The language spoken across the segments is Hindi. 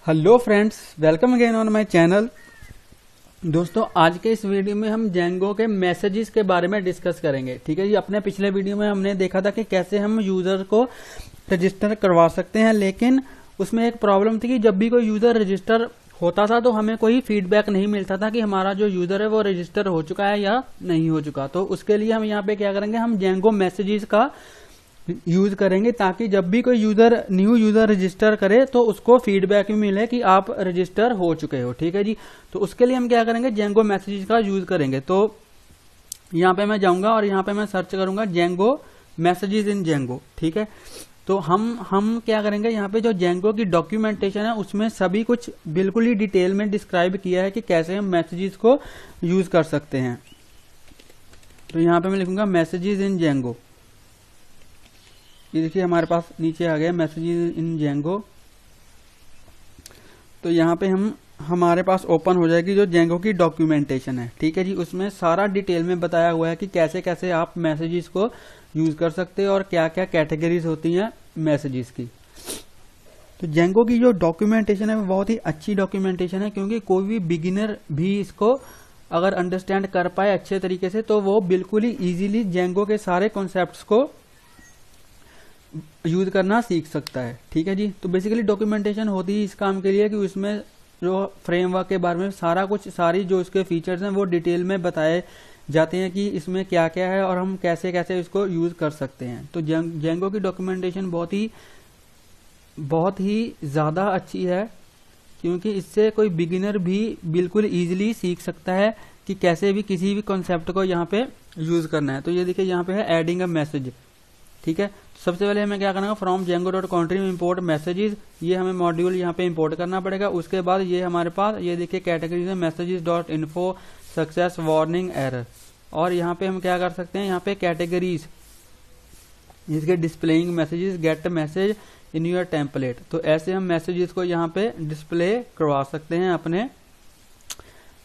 Hello friends, welcome again on my channel. दोस्तों, आज के इस वीडियो में हम जेंगो के मैसेजेस के बारे में डिस्कस करेंगे। ठीक है जी। अपने पिछले वीडियो में हमने देखा था कि कैसे हम यूजर को रजिस्टर करवा सकते हैं, लेकिन उसमें एक प्रॉब्लम थी कि जब भी कोई यूजर रजिस्टर होता था तो हमें कोई फीडबैक नहीं मिलता था कि हमारा जो यूजर है वो रजिस्टर हो चुका है या नहीं हो चुका। तो उसके लिए हम यहाँ पे क्या करेंगे, हम जेंगो मैसेजेस का यूज करेंगे ताकि जब भी कोई न्यू यूजर रजिस्टर करे तो उसको फीडबैक भी मिले कि आप रजिस्टर हो चुके हो। ठीक है जी। तो उसके लिए हम क्या करेंगे, जेंगो मैसेजेस का यूज करेंगे। तो यहाँ पे मैं जाऊंगा और यहाँ पे मैं सर्च करूंगा जेंगो मैसेजेस इन जेंगो। ठीक है। तो हम क्या करेंगे, यहाँ पे जो जेंगो की डॉक्यूमेंटेशन है उसमें सभी कुछ बिल्कुल ही डिटेल में डिस्क्राइब किया है कि कैसे हम मैसेजेस को यूज कर सकते हैं। तो यहाँ पे मैं लिखूंगा मैसेजेस इन जेंगो। ये देखिए हमारे पास नीचे आ गया मैसेजेस इन जेंगो। तो यहाँ पे हमारे पास ओपन हो जाएगी जो जेंगो की डॉक्यूमेंटेशन है। ठीक है जी। उसमें सारा डिटेल में बताया हुआ है कि कैसे कैसे आप मैसेजेस को यूज कर सकते हैं और क्या क्या कैटेगरीज होती हैं मैसेजेस की। तो जेंगो की जो डॉक्यूमेंटेशन है वो बहुत ही अच्छी डॉक्यूमेंटेशन है, क्योंकि कोई भी बिगिनर भी इसको अगर अंडरस्टैंड कर पाए अच्छे तरीके से तो वो बिल्कुल ही इजीली जेंगो के सारे कॉन्सेप्ट्स को यूज करना सीख सकता है। ठीक है जी। तो बेसिकली डॉक्यूमेंटेशन होती है इस काम के लिए कि उसमें जो फ्रेमवर्क के बारे में सारी जो इसके फीचर्स हैं वो डिटेल में बताए जाते हैं कि इसमें क्या क्या है और हम कैसे कैसे इसको यूज कर सकते हैं। तो जेंगो की डॉक्यूमेंटेशन बहुत ही ज्यादा अच्छी है, क्योंकि इससे कोई बिगिनर भी बिल्कुल इजीली सीख सकता है कि कैसे भी किसी भी कॉन्सेप्ट को यहाँ पे यूज करना है। तो ये देखिए यहाँ पे है एडिंग अ मैसेज। ठीक है। सबसे पहले हमें क्या करना है, फ्रॉम जेंगो.contrib इंपोर्ट मैसेजेस, ये हमें मॉड्यूल यहाँ पे इंपोर्ट करना पड़ेगा। उसके बाद ये हमारे पास ये देखिए कैटेगरीज है मैसेजेस.info, सक्सेस, वार्निंग, एरर। और यहाँ पे हम क्या कर सकते हैं, यहाँ पे कैटेगरीज जिसके displaying messages, gate message in your template. तो ऐसे हम मैसेजेस को यहाँ पे डिस्प्ले करवा सकते हैं अपने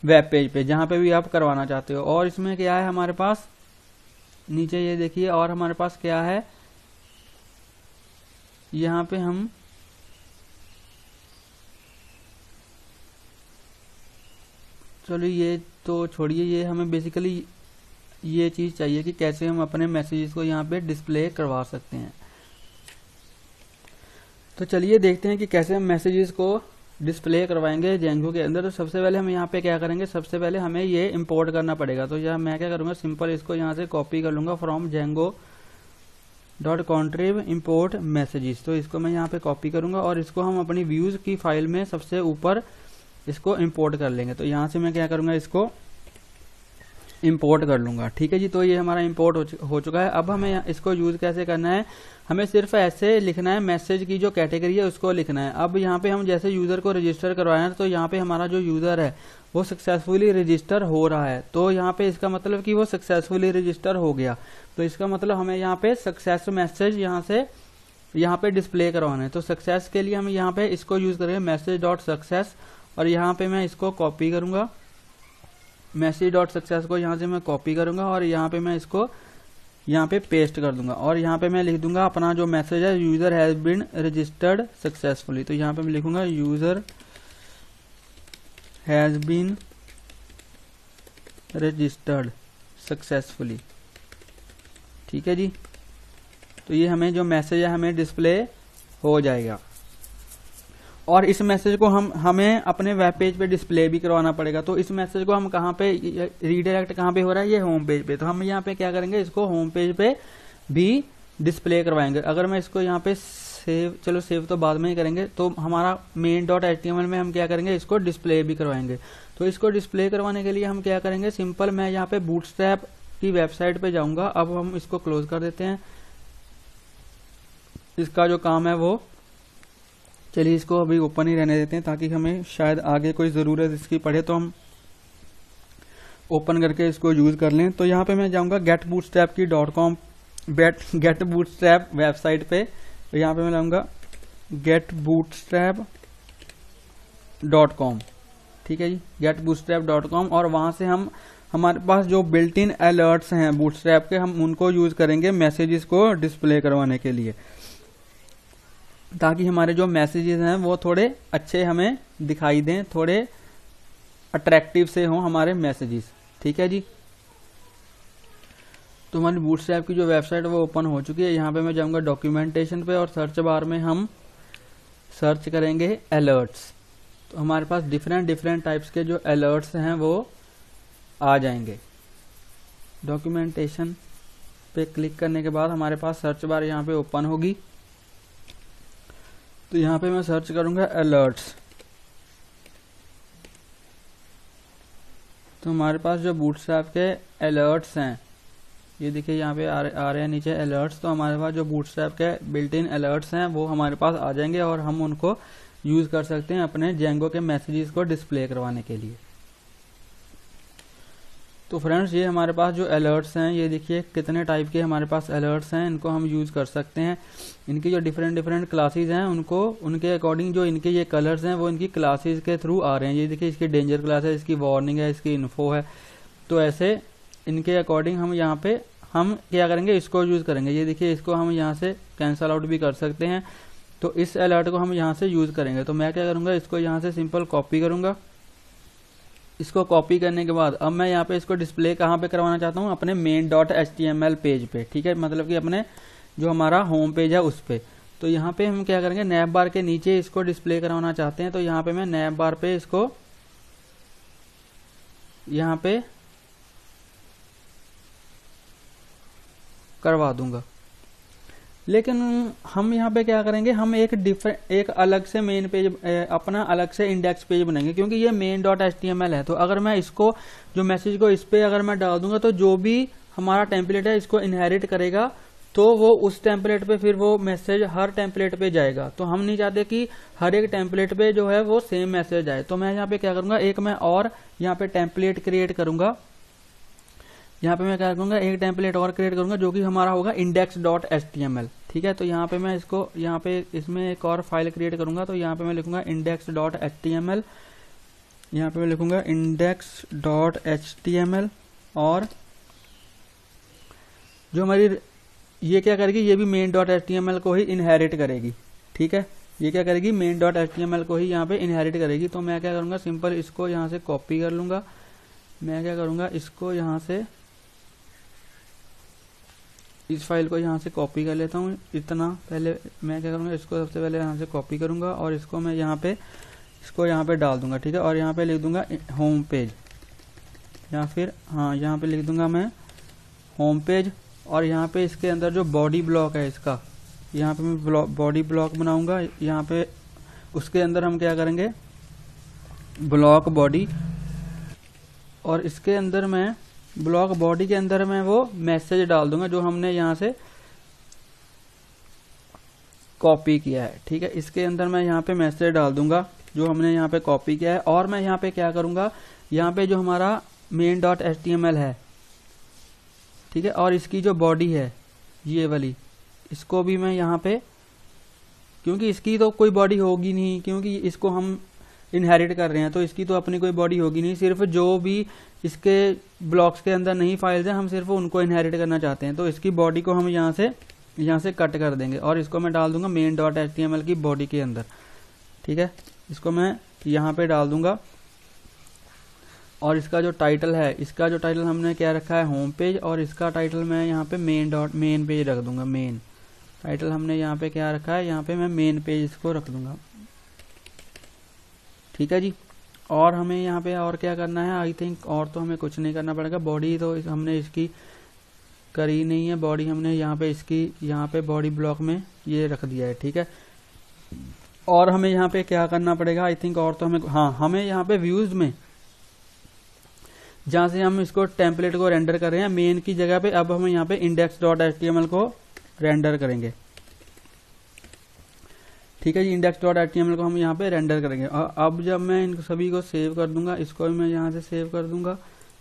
वेब पेज पे, जहाँ पे भी आप करवाना चाहते हो। और इसमें क्या है हमारे पास नीचे ये देखिए, और हमारे पास क्या है यहाँ पे हम चलो ये तो छोड़िए, ये हमें बेसिकली ये चीज चाहिए कि कैसे हम अपने मैसेजेस को यहाँ पे डिस्प्ले करवा सकते हैं। तो चलिए देखते हैं कि कैसे हम मैसेजेस को डिस्प्ले करवाएंगे जेंगो के अंदर। तो सबसे पहले हम यहाँ पे क्या करेंगे, सबसे पहले हमें ये इंपोर्ट करना पड़ेगा। तो यहाँ मैं क्या करूंगा, सिंपल इसको यहाँ से कॉपी कर लूंगा फ्रॉम जेंगो.contrib इंपोर्ट मैसेजेस। तो इसको मैं यहाँ पे कॉपी करूंगा और इसको हम अपनी व्यूज की फाइल में सबसे ऊपर इसको इंपोर्ट कर लेंगे। तो यहाँ से मैं क्या करूंगा, इसको इंपोर्ट कर लूंगा। ठीक है जी। तो ये हमारा इंपोर्ट हो चुका है। अब हमें इसको यूज कैसे करना है, हमें सिर्फ ऐसे लिखना है, मैसेज की जो कैटेगरी है उसको लिखना है। अब यहाँ पे हम जैसे यूजर को रजिस्टर करवाए तो यहाँ पे हमारा जो यूजर है वो सक्सेसफुली रजिस्टर हो रहा है। तो यहाँ पे इसका मतलब कि वो सक्सेसफुली रजिस्टर हो गया। तो इसका मतलब हमें यहाँ पे सक्सेस मैसेज यहाँ पे डिस्प्ले करवाना है। तो सक्सेस के लिए हम यहाँ पे इसको यूज करेंगे मैसेज.सक्सेस, और यहाँ पे मैं इसको कॉपी करूंगा, मैसेज.सक्सेस को यहाँ से मैं कॉपी करूंगा और यहाँ पे मैं इसको यहाँ पे पेस्ट कर दूंगा। और यहाँ पे मैं लिख दूंगा अपना जो मैसेज है, user has been registered successfully. तो यहाँ पे मैं लिखूंगा user has been registered successfully. ठीक है जी। तो ये हमें जो मैसेज है हमें डिस्प्ले हो जाएगा। और इस मैसेज को हमें अपने वेब पेज पे डिस्प्ले भी करवाना पड़ेगा। तो इस मैसेज को हम कहाँ पे रीडायरेक्ट कहाँ पे हो रहा है, ये होम पेज पे। तो हम यहाँ पे क्या करेंगे, इसको होम पेज पे भी डिस्प्ले करवाएंगे। अगर मैं इसको यहाँ पे सेव तो बाद में ही करेंगे। तो हमारा main.html में हम क्या करेंगे, इसको डिस्प्ले भी करवाएंगे। तो इसको डिस्प्ले करवाने के लिए हम क्या करेंगे, सिंपल मैं यहाँ पे बूटस्ट्रैप की वेबसाइट पे जाऊंगा। अब हम इसको क्लोज कर देते हैं, इसका जो काम है वो चलिए इसको अभी ओपन ही रहने देते हैं, ताकि हमें शायद आगे कोई जरूरत इसकी पड़े तो हम ओपन करके इसको यूज कर लें। तो यहाँ पे मैं जाऊंगा गेट बूटस्ट्रैप वेबसाइट पे। तो यहाँ पे मैं लाऊंगा getbootstrap.com। ठीक है जी, getbootstrap.com। और वहां से हमारे पास जो बिल्ट इन अलर्ट्स हैं बूटस्ट्रैप के, हम उनको यूज करेंगे मैसेजेस को डिस्प्ले करवाने के लिए। ताकि हमारे जो मैसेजेस हैं वो थोड़े अच्छे हमें दिखाई दें, थोड़े अट्रैक्टिव से हों हमारे मैसेजेस। ठीक है जी। तो हमारी बूटस्ट्रैप की जो वेबसाइट वो ओपन हो चुकी है। यहाँ पे मैं जाऊँगा डॉक्यूमेंटेशन पे और सर्च बार में हम सर्च करेंगे अलर्ट्स। तो हमारे पास डिफरेंट टाइप्स के जो अलर्ट्स हैं वो आ जाएंगे। डॉक्यूमेंटेशन पे क्लिक करने के बाद हमारे पास सर्च बार यहाँ पे ओपन होगी। तो यहाँ पे मैं सर्च करूंगा अलर्ट्स। तो हमारे पास जो बूटस्ट्रैप के अलर्ट्स हैं, ये देखिए यहाँ पे आ रहे हैं नीचे अलर्ट्स। तो हमारे पास जो बूटस्ट्रैप के बिल्ट इन अलर्ट्स हैं वो हमारे पास आ जाएंगे और हम उनको यूज कर सकते हैं अपने जेंगो के मैसेजेस को डिस्प्ले करवाने के लिए। तो फ्रेंड्स, ये हमारे पास जो अलर्ट्स हैं, ये देखिए कितने टाइप के हमारे पास अलर्ट्स हैं, इनको हम यूज कर सकते हैं। इनकी जो डिफरेंट क्लासेस हैं उनको उनके अकॉर्डिंग जो इनके ये कलर्स हैं वो इनकी क्लासेस के थ्रू आ रहे हैं। ये देखिए इसकी डेंजर क्लास है, इसकी वार्निंग है, इसकी इन्फो है। तो ऐसे इनके अकॉर्डिंग हम यहाँ पे हम क्या करेंगे, इसको यूज करेंगे। ये देखिए इसको हम यहाँ से कैंसल आउट भी कर सकते हैं। तो इस अलर्ट को हम यहाँ से यूज करेंगे। तो मैं क्या करूंगा, इसको यहाँ से सिंपल कॉपी करूंगा। इसको कॉपी करने के बाद अब मैं यहाँ पे इसको डिस्प्ले कहाँ पे करवाना चाहता हूँ, अपने main.html पेज पे। ठीक है, मतलब कि अपने जो हमारा होम पेज है उस पे। तो यहाँ पे हम क्या करेंगे, नैप बार के नीचे इसको डिस्प्ले करवाना चाहते हैं। तो यहाँ पे मैं नैप बार पे इसको यहाँ पे करवा दूंगा। लेकिन हम यहाँ पे क्या करेंगे, हम एक अलग से मेन पेज, अपना अलग से इंडेक्स पेज बनाएंगे, क्योंकि ये main.html है। तो अगर मैं इसको जो मैसेज को इस पे अगर मैं डाल दूंगा तो जो भी हमारा टेम्पलेट है इसको इनहेरिट करेगा। तो वो उस टेम्पलेट पे फिर वो मैसेज हर टेम्पलेट पे जाएगा। तो हम नहीं चाहते कि हर एक टेम्पलेट पे जो है वो सेम मैसेज आए। तो मैं यहाँ पे क्या करूंगा, एक मैं और यहाँ पे टेम्पलेट क्रिएट करूंगा। यहाँ पे मैं क्या करूंगा, एक टेम्पलेट और क्रिएट करूंगा जो कि हमारा होगा index.html। ठीक है, तो यहाँ पे मैं इसको यहाँ पे इसमें एक और फाइल क्रिएट करूंगा। तो यहाँ पे मैं लिखूंगा index.html, यहाँ पे मैं लिखूंगा index.html। और जो हमारी ये क्या करेगी, ये भी main.html को ही इनहेरिट करेगी। ठीक है, ये क्या करेगी, main.html को ही यहाँ पे इनहेरिट करेगी। तो मैं क्या करूंगा, सिंपल इसको यहाँ से कॉपी कर लूंगा। मैं क्या करूंगा, इसको यहाँ से इस फाइल को यहाँ से कॉपी कर लेता हूँ। इतना पहले मैं क्या करूँगा, इसको सबसे पहले यहाँ से कॉपी करूँगा और इसको मैं यहाँ पे इसको यहाँ पे डाल दूंगा। ठीक है, और यहाँ पे लिख दूंगा होम पेज, या फिर हाँ यहाँ पे लिख दूंगा मैं होम पेज। और यहाँ पे इसके अंदर जो बॉडी ब्लॉक है इसका, यहाँ पे मैं बॉडी ब्लॉक बनाऊंगा। यहाँ पे उसके अंदर हम क्या करेंगे, ब्लॉक बॉडी, और इसके अंदर मैं ब्लॉक बॉडी के अंदर मैं वो मैसेज डाल दूंगा जो हमने यहाँ से कॉपी किया है। ठीक है, इसके अंदर मैं यहाँ पे मैसेज डाल दूंगा जो हमने यहाँ पे कॉपी किया है। और मैं यहाँ पे क्या करूंगा, यहाँ पे जो हमारा main.html है, ठीक है, और इसकी जो बॉडी है ये वाली, इसको भी मैं यहाँ पे, क्योंकि इसकी तो कोई बॉडी होगी नहीं, क्योंकि इसको हम इनहेरिट कर रहे हैं, तो इसकी तो अपनी कोई बॉडी होगी नहीं। सिर्फ जो भी इसके ब्लॉक्स के अंदर नहीं फाइल्स हैं, हम सिर्फ उनको इनहेरिट करना चाहते हैं। तो इसकी बॉडी को हम यहाँ से कट कर देंगे और इसको मैं डाल दूंगा main.html की बॉडी के अंदर। ठीक है, इसको मैं यहाँ पे डाल दूंगा। और इसका जो टाइटल है, इसका जो टाइटल हमने क्या रखा है, होम पेज, और इसका टाइटल मैं यहाँ पे मेन पेज रख दूंगा। मेन टाइटल हमने यहाँ पे क्या रखा है, यहाँ पे मैं मेन पेज इसको रख दूंगा। ठीक है जी। और हमें यहाँ पे और क्या करना है, आई थिंक और तो हमें कुछ नहीं करना पड़ेगा। बॉडी तो हमने इसकी करी नहीं है, बॉडी हमने यहाँ पे इसकी यहाँ पे बॉडी ब्लॉक में ये रख दिया है। ठीक है, और हमें यहाँ पे क्या करना पड़ेगा, आई थिंक और तो हमें, हाँ, हमें यहाँ पे व्यूज में जहां से हम इसको टेम्पलेट को रेंडर कर रहे हैं मेन की जगह पे, अब हम यहाँ पे index.html को रेंडर करेंगे। ठीक है जी, index.html को हम यहाँ पे रेंडर करेंगे। और अब जब मैं इन सभी को सेव कर दूंगा, इसको भी मैं यहाँ से सेव कर दूंगा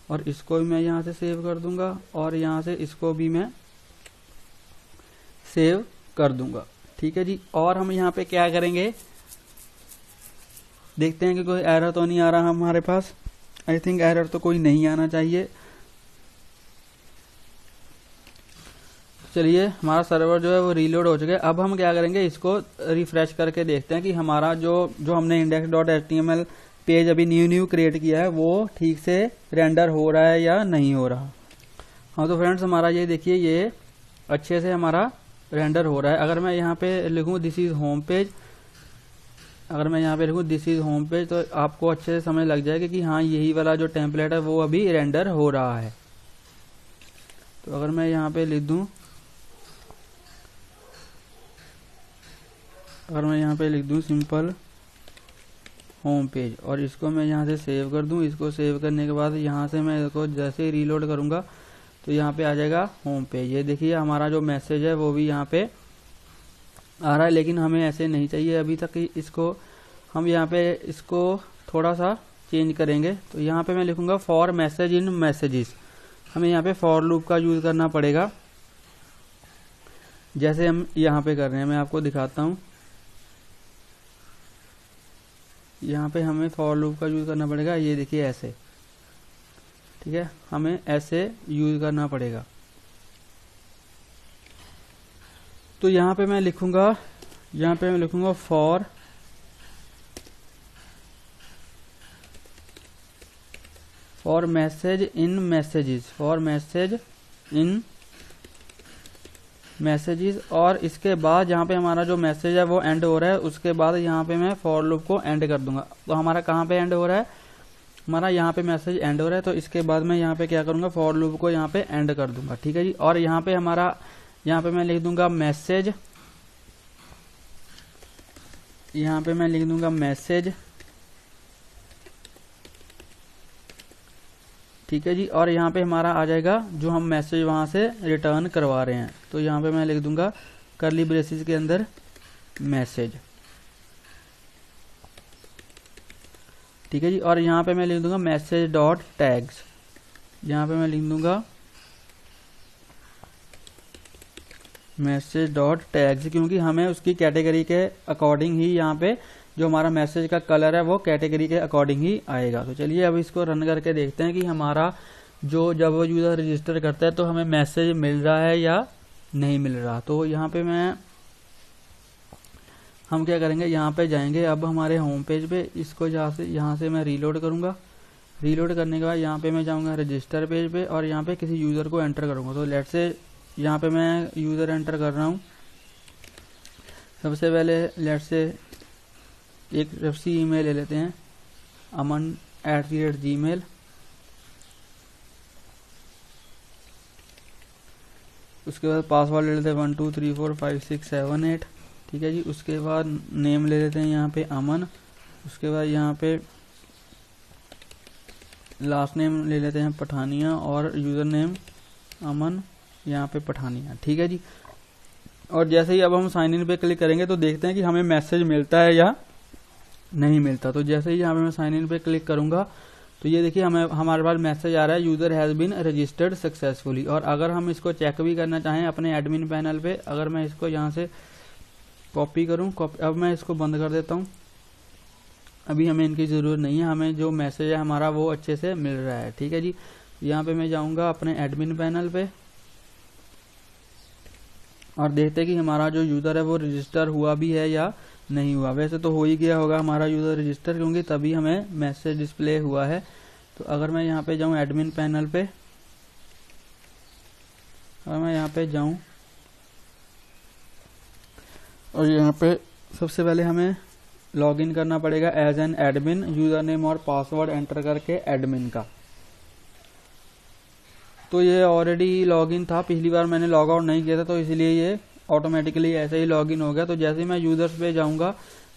और इसको भी मैं यहाँ से सेव कर दूंगा और यहाँ से इसको भी मैं सेव कर दूंगा। ठीक है जी, और हम यहाँ पे क्या करेंगे, देखते हैं कि कोई एरर तो नहीं आ रहा हमारे पास। आई थिंक एरर तो कोई नहीं आना चाहिए। चलिए हमारा सर्वर जो है वो रीलोड हो चुका है। अब हम क्या करेंगे, इसको रिफ्रेश करके देखते हैं कि हमारा जो हमने index.html पेज अभी न्यू क्रिएट किया है वो ठीक से रेंडर हो रहा है या नहीं हो रहा। हाँ तो फ्रेंड्स हमारा ये देखिए ये अच्छे से हमारा रेंडर हो रहा है। अगर मैं यहाँ पे लिखूँ दिस इज होम पेज, अगर मैं यहाँ पे लिखूँ दिस इज होम पेज, तो आपको अच्छे से समझ लग जाएगा कि हाँ यही वाला जो टेम्पलेट है वो अभी रेंडर हो रहा है। तो अगर मैं यहाँ पे लिख दूँ, अगर मैं यहाँ पे लिख दूँ सिंपल होम पेज और इसको मैं यहाँ से सेव कर दूँ, इसको सेव करने के बाद यहाँ से मैं इसको जैसे ही रीलोड करूँगा तो यहाँ पे आ जाएगा होम पेज। ये देखिए हमारा जो मैसेज है वो भी यहाँ पे आ रहा है, लेकिन हमें ऐसे नहीं चाहिए अभी तक। इसको हम यहाँ पे इसको थोड़ा सा चेंज करेंगे। तो यहाँ पे मैं लिखूंगा फॉर मैसेज इन मैसेजेस। हमें यहाँ पे फॉर लूप का यूज करना पड़ेगा, जैसे हम यहाँ पे कर रहे हैं। मैं आपको दिखाता हूँ, यहाँ पे हमें फॉर लूप का यूज करना पड़ेगा। ये देखिए ऐसे, ठीक है, हमें ऐसे यूज करना पड़ेगा। तो यहाँ पे मैं लिखूंगा, यहाँ पे मैं लिखूंगा for message in messages, for message in messages. और इसके बाद जहाँ पे हमारा जो मैसेज है वो एंड हो रहा है, उसके बाद यहाँ पे मैं फॉर लूप को एंड कर दूंगा। तो हमारा कहाँ पे एंड हो रहा है, हमारा यहाँ पे मैसेज एंड हो रहा है। तो इसके बाद मैं यहाँ पे क्या करूंगा, फॉर लूप को यहाँ पे एंड कर दूंगा, ठीक है जी। और यहाँ पे हमारा, यहाँ पे मैं लिख दूंगा मैसेज, यहाँ पे मैं लिख दूंगा मैसेज, ठीक है जी। और यहाँ पे हमारा आ जाएगा जो हम मैसेज वहां से रिटर्न करवा रहे हैं। तो यहाँ पे मैं लिख दूंगा कर्ली ब्रेसेस के अंदर मैसेज, ठीक है जी। और यहाँ पे मैं लिख दूंगा मैसेज डॉट टैग्स, यहाँ पे मैं लिख दूंगा मैसेज डॉट टैग्स, क्योंकि हमें उसकी कैटेगरी के अकॉर्डिंग ही यहाँ पे जो हमारा मैसेज का कलर है वो कैटेगरी के अकॉर्डिंग ही आएगा। तो चलिए अब इसको रन करके देखते हैं कि हमारा जो जब वो यूजर रजिस्टर करता है तो हमें मैसेज मिल रहा है या नहीं मिल रहा। तो यहाँ पे हम क्या करेंगे, यहाँ पे जाएंगे अब हमारे होम पेज पे। इसको यहाँ से मैं रीलोड करूंगा। रीलोड करने के बाद यहाँ पे मैं जाऊंगा रजिस्टर पेज पे और यहाँ पे किसी यूजर को एंटर करूंगा। तो लेट से यहाँ पे मैं यूजर एंटर कर रहा हूँ। सबसे पहले लेट से एक रेफसी ईमेल ले लेते हैं, aman@gmail। उसके बाद पासवर्ड ले लेते हैं 12345678, ठीक है जी। उसके बाद नेम ले लेते हैं यहाँ पे अमन। उसके बाद यहाँ पे लास्ट नेम ले लेते हैं पठानिया और यूजर नेम अमन यहाँ पे पठानिया, ठीक है जी। और जैसे ही अब हम साइन इन पे क्लिक करेंगे तो देखते हैं कि हमें मैसेज मिलता है या नहीं मिलता। तो जैसे ही यहाँ पे मैं साइन इन पे क्लिक करूंगा तो ये देखिए हमें हमारे पास मैसेज आ रहा है user has been registered successfully. और अगर हम इसको चेक भी करना चाहें अपने एडमिन पैनल पे, अगर मैं इसको यहाँ से कॉपी करूँ, अब मैं इसको बंद कर देता हूँ, अभी हमें इनकी जरूरत नहीं है। हमें जो मैसेज है हमारा वो अच्छे से मिल रहा है, ठीक है जी। यहाँ पे मैं जाऊंगा अपने एडमिन पैनल पे और देखते हैं कि हमारा जो यूजर है वो रजिस्टर हुआ भी है या नहीं हुआ। वैसे तो हो ही गया होगा हमारा यूजर रजिस्टर, क्योंकि तभी हमें मैसेज डिस्प्ले हुआ है। तो अगर मैं यहाँ पे जाऊँ एडमिन पैनल पे, अगर मैं यहाँ पे जाऊँ और यहाँ पे सबसे पहले हमें लॉगिन करना पड़ेगा as an admin, user name और पासवर्ड एंटर करके एडमिन का। तो ये ऑलरेडी लॉगिन था, पिछली बार मैंने लॉग आउट नहीं किया था तो इसलिए ये ऑटोमेटिकली ऐसे ही लॉगिन हो गया। तो जैसे ही मैं यूजर्स पे जाऊंगा,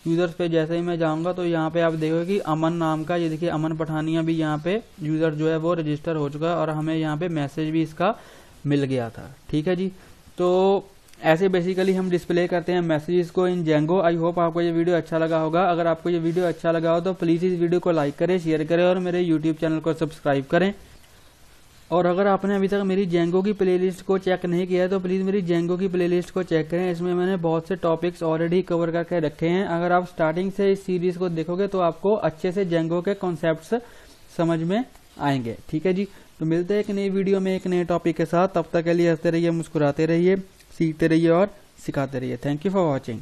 यूजर्स पे जैसे ही मैं जाऊंगा तो यहाँ पे आप देखोगे कि अमन नाम का, ये देखिए अमन पठानिया भी यहाँ पे यूजर जो है वो रजिस्टर हो चुका है और हमें यहाँ पे मैसेज भी इसका मिल गया था, ठीक है जी। तो ऐसे बेसिकली हम डिस्प्ले करते हैं मैसेजेस को इन जेंगो। आई होप आपको ये वीडियो अच्छा लगा होगा। अगर आपको ये वीडियो अच्छा लगा हो तो प्लीज इस वीडियो को लाइक करें, शेयर करें और मेरे यूट्यूब चैनल को सब्सक्राइब करें। और अगर आपने अभी तक मेरी जेंगो की प्लेलिस्ट को चेक नहीं किया है तो प्लीज मेरी जेंगो की प्लेलिस्ट को चेक करें। इसमें मैंने बहुत से टॉपिक्स ऑलरेडी कवर करके रखे हैं। अगर आप स्टार्टिंग से इस सीरीज को देखोगे तो आपको अच्छे से जेंगो के कॉन्सेप्ट्स समझ में आएंगे, ठीक है जी। तो मिलते हैं एक नई वीडियो में एक नए टॉपिक के साथ। तब तक के लिए हंसते रहिए, मुस्कुराते रहिए, सीखते रहिए और सिखाते रहिए। Thank you for watching.